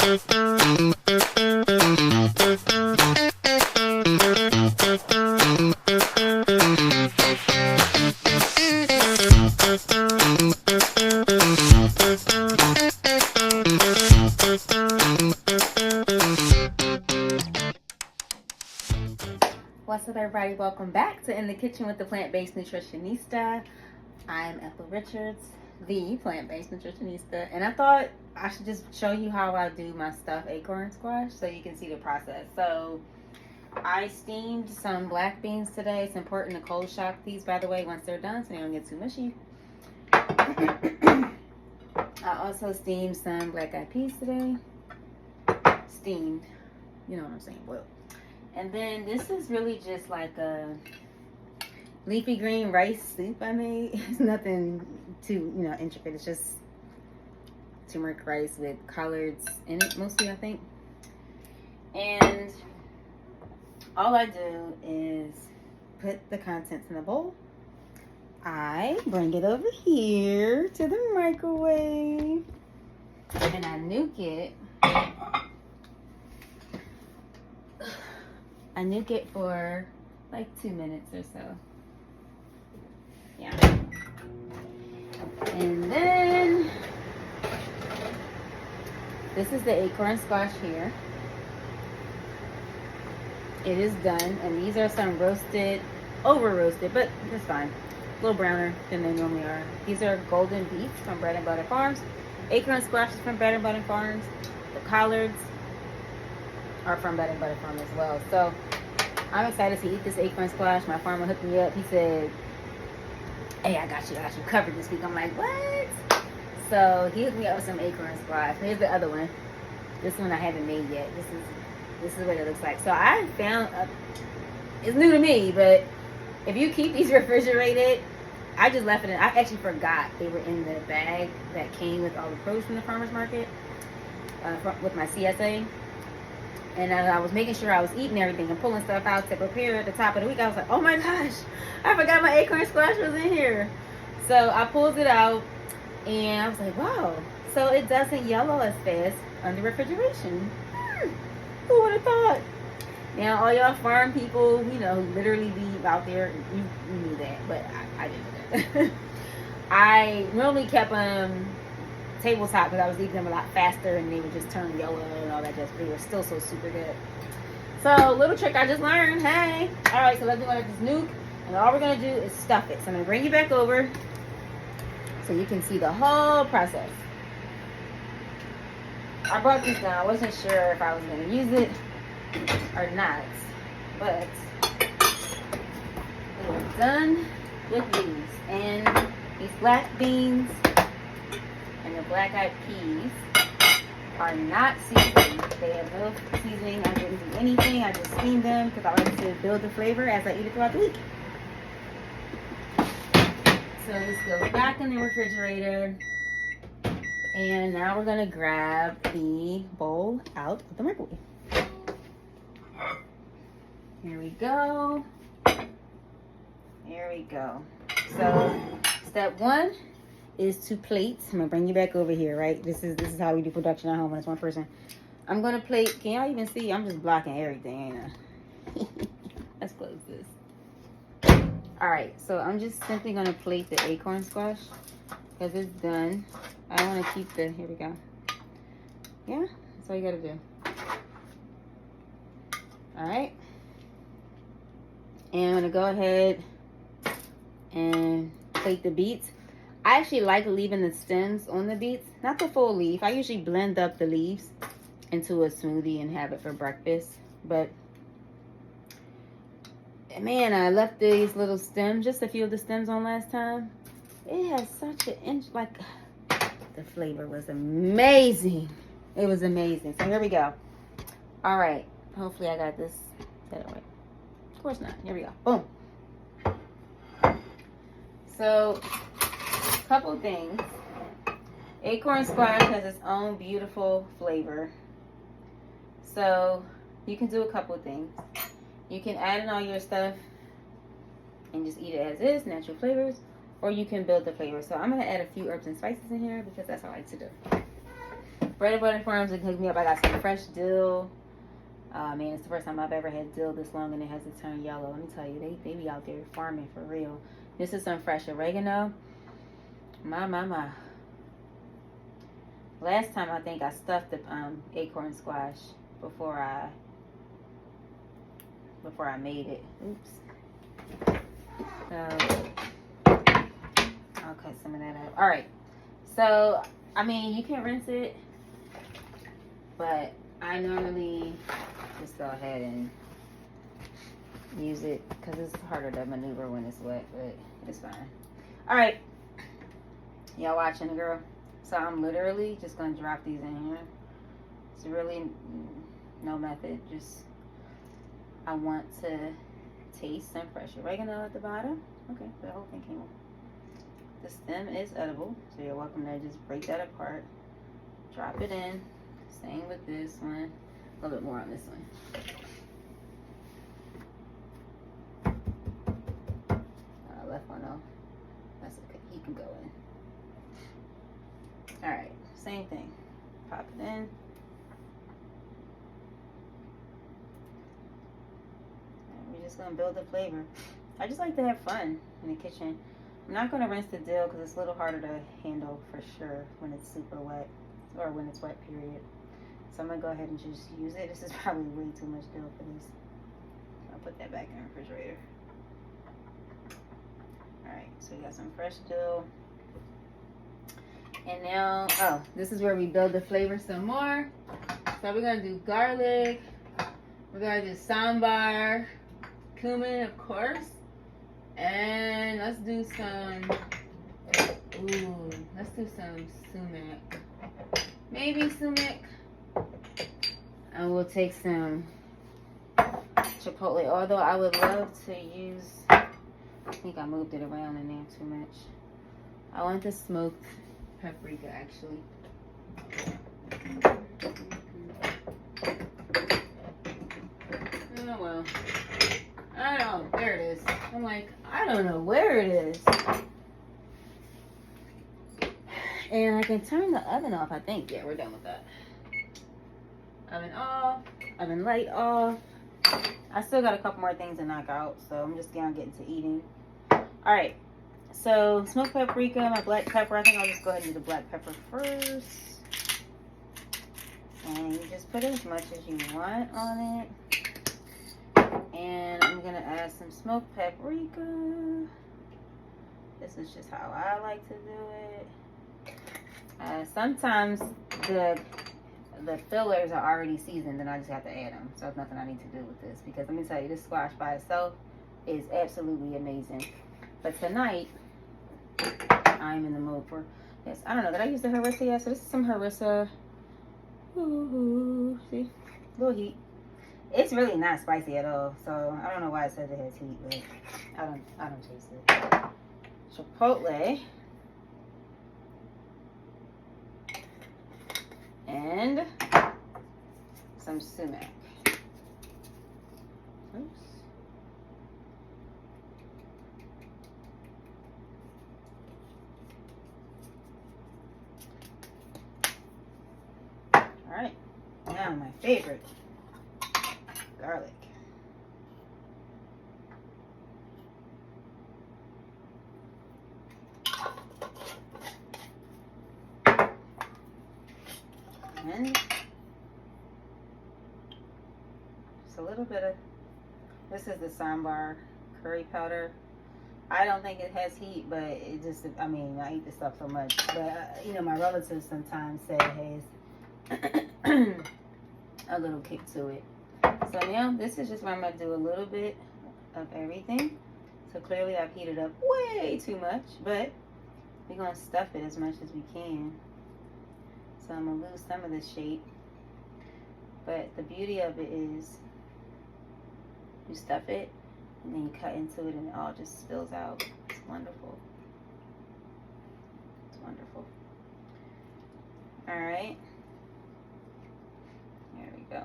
What's up, everybody? Welcome back to In the Kitchen with the Plant Based Nutritionista. I'm Ethel Richards, the Plant Based Nutritionista, and I thought I should just show you how I do my stuffed acorn squash so you can see the process. So I steamed some black beans today. It's important to cold shock these, by the way, once they're done so they don't get too mushy. I also steamed some black eyed peas today. Steamed, you know what I'm saying, boiled. And then this is really just like a leafy green rice soup I made. It's nothing too, intricate. It's just turmeric rice with collards in it mostly, I think. And all I do is put the contents in a bowl. I bring it over here to the microwave. And I nuke it. I nuke it for like 2 minutes or so. Yeah. And then this is the acorn squash here. It is done. And these are some roasted, over roasted, but that's fine. A little browner than they normally are. These are golden beets from Bread and Butter Farms. Acorn squash is from Bread and Butter Farms. The collards are from Bread and Butter Farm as well. So I'm excited to eat this acorn squash. My farmer hooked me up. He said, hey, I got you covered this week. I'm like, what? So he hooked me up with some acorn squash. Here's the other one. This one I haven't made yet. This is what it looks like. So I found, it's new to me, but if you keep these refrigerated, I just left it in. I actually forgot they were in the bag that came with all the produce from the farmer's market with my CSA. And as I was making sure I was eating everything and pulling stuff out to prepare at the top of the week, I was like, oh my gosh, I forgot my acorn squash was in here. So I pulled it out and I was like, wow. So it doesn't yellow as fast under refrigeration. Who would have thought? Now, all y'all farm people, literally be out there, you knew that, but I didn't know that. I normally kept them tabletop because I was eating them a lot faster and they would just turn yellow and all that. They were still so super good. So little trick I just learned. Hey, all right, so let's do this nuke, and all we're gonna do is stuff it. So I'm gonna bring you back over so you can see the whole process. I brought these down. I wasn't sure if I was gonna use it or not, but we're done with these. And these black beans and the black eyed peas are not seasoned. They have no seasoning. I didn't do anything. I just steamed them because I like to build the flavor as I eat it throughout the week. So this goes back in the refrigerator. And now we're going to grab the bowl out of the microwave. Here we go. Here we go. So step one is to plate. I'm gonna bring you back over here, right? This is how we do production at home when it's one person. I'm gonna plate. Can y'all even see? I'm just blocking everything, ain't I? Let's close this. All right, so I'm just simply gonna plate the acorn squash because it's done. I want to keep the. Here we go. Yeah, that's all you gotta do. All right, and I'm gonna go ahead and plate the beets. I actually like leaving the stems on the beets, not the full leaf. I usually blend up the leaves into a smoothie and have it for breakfast. But man, I left these little stems, just a few of the stems on last time. It has such an the flavor was amazing. It was amazing. So here we go. All right. Hopefully I got this set away. Of course not. Here we go. Boom. So couple things. Acorn squash has its own beautiful flavor. So you can do a couple things. You can add in all your stuff and just eat it as is, natural flavors, or you can build the flavor. So I'm going to add a few herbs and spices in here because that's what I like to do. Bread and butter farms and hook me up. I got some fresh dill. Man, it's the first time I've ever had dill this long and it hasn't turned yellow. Let me tell you, they be out there farming for real. This is some fresh oregano. My. Last time I think I stuffed the acorn squash before I made it. Oops. So I'll cut some of that up. All right. So I mean, you can rinse it, but I normally just go ahead and use it because it's harder to maneuver when it's wet, but it's fine. All right, y'all watching the girl? So I'm literally just gonna drop these in here. It's really no method, just I want to taste some fresh oregano at the bottom. Okay, the whole thing came off. The stem is edible, so you're welcome to just break that apart, drop it in. Same with this one. A little bit more on this one. I left one off. That's okay. He can go in. Alright, same thing. Pop it in. And we're just going to build the flavor. I just like to have fun in the kitchen. I'm not going to rinse the dill because it's a little harder to handle for sure when it's super wet. Or when it's wet, period. So I'm going to go ahead and just use it. This is probably way too much dill for this. I'll put that back in the refrigerator. Alright, so we got some fresh dill. And now, oh, this is where we build the flavor some more. So we're going to do garlic. We're going to do sambar. Cumin, of course. And let's do some, let's do some sumac. Maybe sumac. And we'll take some chipotle. Although I would love to use, I think I moved it around in there too much. I want the smoked paprika actually. Oh well. I don't know. There it is. I'm like, I don't know where it is. And I can turn the oven off, I think. Yeah, we're done with that. Oven off. Oven light off. I still got a couple more things to knock out, so I'm just gonna get into eating. Alright. So, smoked paprika, my black pepper. I think I'll just go ahead and do the black pepper first. And you just put as much as you want on it. And I'm gonna add some smoked paprika. This is just how I like to do it. Sometimes the fillers are already seasoned and I just have to add them. So there's nothing I need to do with this. Because let me tell you, this squash by itself is absolutely amazing. But tonight, I'm in the mood for, yes, I don't know, did I use the harissa yet? So this is some harissa. Ooh, see? A little heat. It's really not spicy at all. So I don't know why it says it has heat, but I don't taste it. Chipotle. And some sumac. Oops. All right, now my favorite, garlic. And just a little bit of, this is the sambar curry powder. I don't think it has heat, but it just, I mean, I eat this stuff so much. But, you know, my relatives sometimes say it has a little kick to it. So now this is just where I'm going to do a little bit of everything. So clearly I've heated up way too much, but we're going to stuff it as much as we can. So I'm going to lose some of the shape. But the beauty of it is you stuff it and then you cut into it and it all just spills out. It's wonderful. It's wonderful. All right. There we go.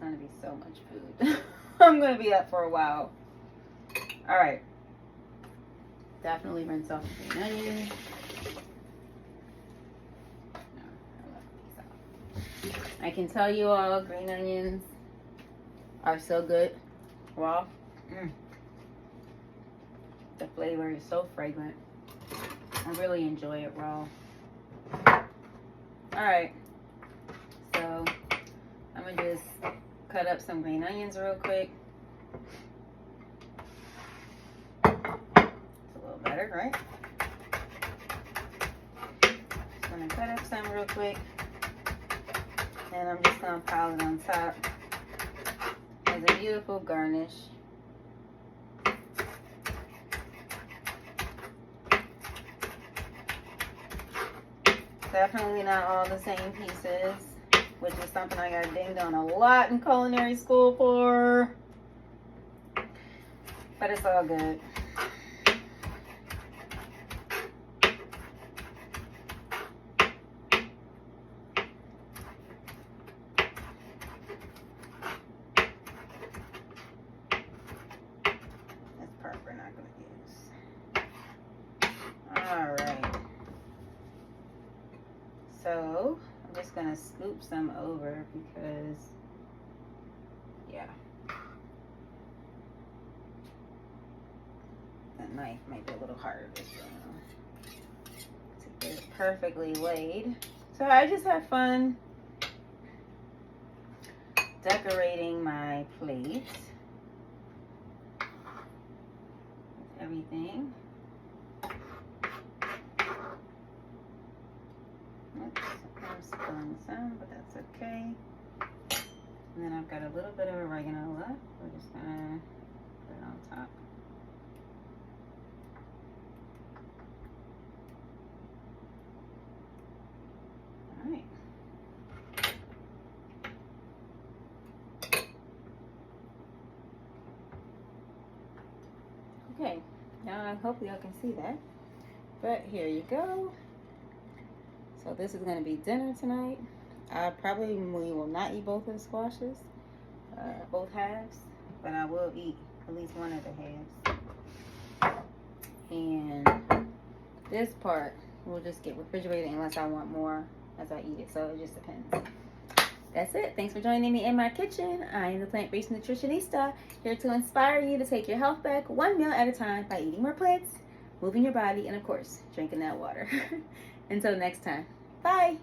going to be so much food. I'm going to be up for a while. All right. Definitely rinse off the green onions. I can tell you all, green onions are so good raw. The flavor is so fragrant. I really enjoy it raw. Alright, so I'm going to just cut up some green onions real quick. It's a little better, right? Just going to cut up some real quick. And I'm just going to pile it on top as a beautiful garnish. Definitely not all the same pieces, which is something I got dinged on a lot in culinary school for. But it's all good. That's part we're not going to use. Alright. So, I'm just going to scoop some over because, yeah, that knife might be a little harder to get it perfectly laid. So I just have fun decorating my plate with everything. Oops, I'm spilling some, but that's okay. And then I've got a little bit of oregano left. We're just gonna put it on top. Alright. Okay, now hopefully y'all can see that. But here you go. So this is going to be dinner tonight. We will not eat both of the squashes, both halves, but I will eat at least one of the halves. And this part will just get refrigerated unless I want more as I eat it. So it just depends. That's it. Thanks for joining me in my kitchen. I am the Plant Based Nutritionista, here to inspire you to take your health back one meal at a time by eating more plants, moving your body, and of course, drinking that water. Until next time. Bye.